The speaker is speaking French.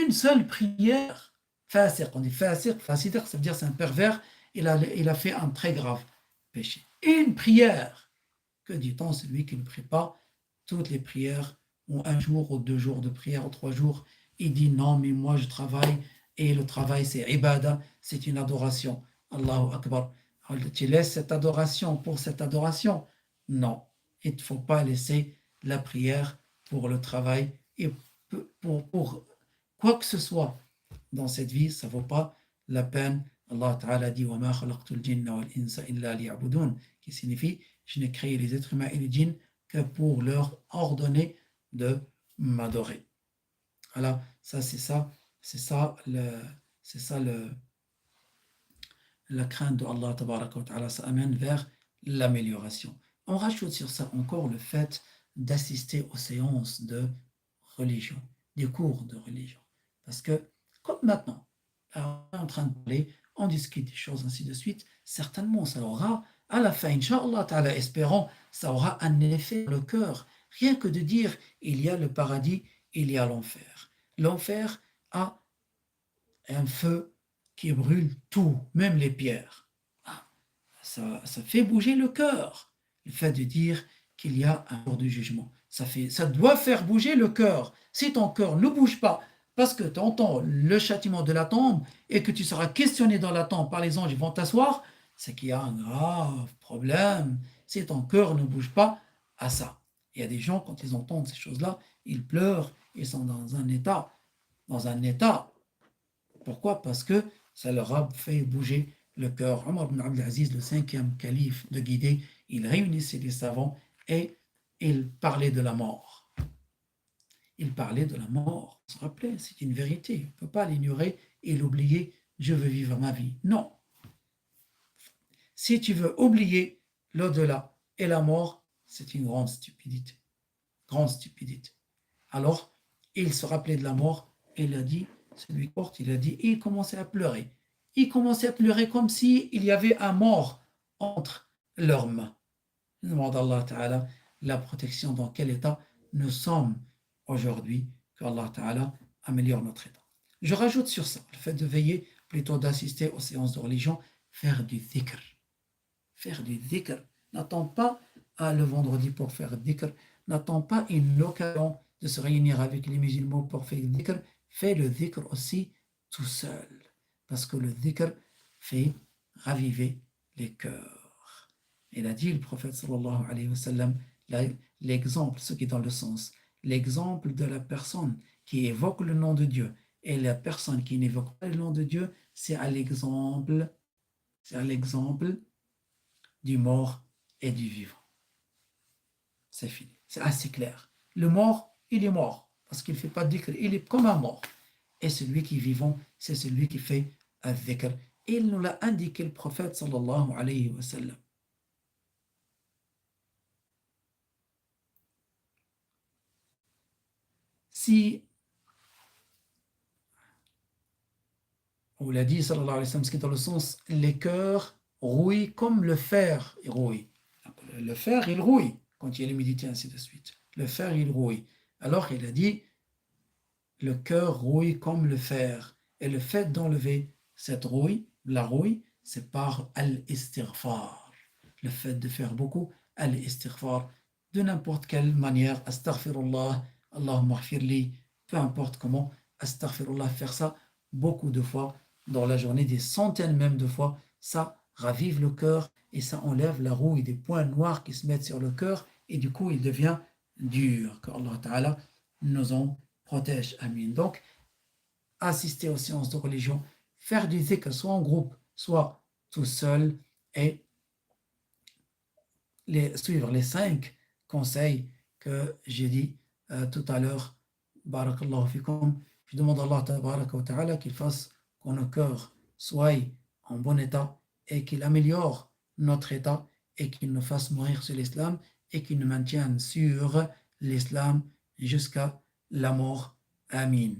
une seule prière, fasiq, on dit fasiq, fasiq, ça veut dire c'est un pervers, il a fait un très grave péché. Une prière, que dit-on, celui qui ne prie pas toutes les prières, ou un jour, ou 2 jours de prière, ou 3 jours, il dit non, mais moi je travaille, et le travail c'est ibada, c'est une adoration. Allahu Akbar. Alors, tu laisses cette adoration pour cette adoration? Non, il ne faut pas laisser la prière pour le travail et pour quoi que ce soit dans cette vie, ça ne vaut pas la peine. Allah Ta'ala dit وَمَا خَلَقْتُ الْجِنَّ وَالْإِنسَ إِلَّا لِيَعْبُدُونَ, qui signifie je n'ai créé les êtres humains et les djinns que pour leur ordonner de m'adorer. Voilà, ça c'est ça, c'est ça la crainte de Allah Tabaraka wa Ta'ala, ça amène vers l'amélioration. On rajoute sur ça encore le fait d'assister aux séances de religion, des cours de religion. Parce que, comme maintenant, on est en train de parler, on discute des choses, ainsi de suite, certainement ça aura, à la fin, Inch'Allah Ta'ala, espérons, ça aura un effet dans le cœur. Rien que de dire, il y a le paradis, il y a l'enfer. L'enfer a un feu qui brûle tout, même les pierres. Ah, ça fait bouger le cœur, le fait de dire qu'il y a un jour du jugement. Ça doit faire bouger le cœur. Si ton cœur ne bouge pas, parce que tu entends le châtiment de la tombe et que tu seras questionné dans la tombe par les anges, ils vont t'asseoir, c'est qu'il y a un grave problème. Si ton cœur ne bouge pas à ça. Il y a des gens, quand ils entendent ces choses-là, ils pleurent, ils sont dans un état. Pourquoi? Parce que ça leur a fait bouger le cœur. Omar ibn Abd al-Aziz, le 5e calife de Guidé, il réunissait les savants et il parlait de la mort. Il parlait de la mort. On se rappelait, c'est une vérité. On ne peut pas l'ignorer et l'oublier. Je veux vivre ma vie. Non. Si tu veux oublier l'au-delà et la mort, c'est une grande stupidité. Grande stupidité. Alors, il se rappelait de la mort et il a dit, celui qui porte, il a dit, et il commençait à pleurer. Il commençait à pleurer comme s'il y avait un mort entre leurs mains. Je demande à Allah Ta'ala la protection dans quel état nous sommes aujourd'hui, que Allah Ta'ala améliore notre état. Je rajoute sur ça le fait de veiller, plutôt d'assister aux séances de religion, faire du dhikr. Faire du dhikr. N'attends pas le vendredi pour faire dhikr. N'attends pas une occasion de se réunir avec les musulmans pour faire le dhikr. Fais le dhikr aussi tout seul. Parce que le dhikr fait raviver les cœurs. Il a dit, le prophète sallallahu alayhi wa sallam, l'exemple, ce qui est dans le sens, l'exemple de la personne qui évoque le nom de Dieu et la personne qui n'évoque pas le nom de Dieu, c'est à l'exemple du mort et du vivant. C'est fini. C'est assez clair. Le mort, il est mort parce qu'il ne fait pas de dhikr. Il est comme un mort. Et celui qui est vivant, c'est celui qui fait un dhikr. Il nous l'a indiqué le prophète sallallahu alayhi wa sallam. Si on l'a dit sallallahu alayhi wa sallam, ce qui est dans le sens, les cœurs rouillent comme le fer rouille. Le fer, il rouille quand il y a l'humidité, ainsi de suite. Le fer, il rouille. Alors il a dit, le cœur rouille comme le fer. Et le fait d'enlever cette rouille, la rouille, c'est par al-istighfar. Le fait de faire beaucoup al-istighfar, de n'importe quelle manière, astaghfirullah, Allahumma ghfirli, peu importe comment, astaghfirullah, faire ça beaucoup de fois dans la journée, des centaines même de fois, ça ravive le cœur et ça enlève la rouille, des points noirs qui se mettent sur le cœur et du coup il devient dur. Qu'Allah Ta'ala nous en protège. Amin. Donc, assister aux séances de religion, faire du dhikr, soit en groupe, soit tout seul, et suivre les 5 conseils que j'ai dit tout à l'heure. Barakallahu fikum. Je demande à Allah tabaraka wa ta'ala qu'il fasse que nos cœurs soient en bon état et qu'il améliore notre état et qu'il nous fasse mourir sur l'islam et qu'il nous maintienne sur l'islam jusqu'à la mort. Amin.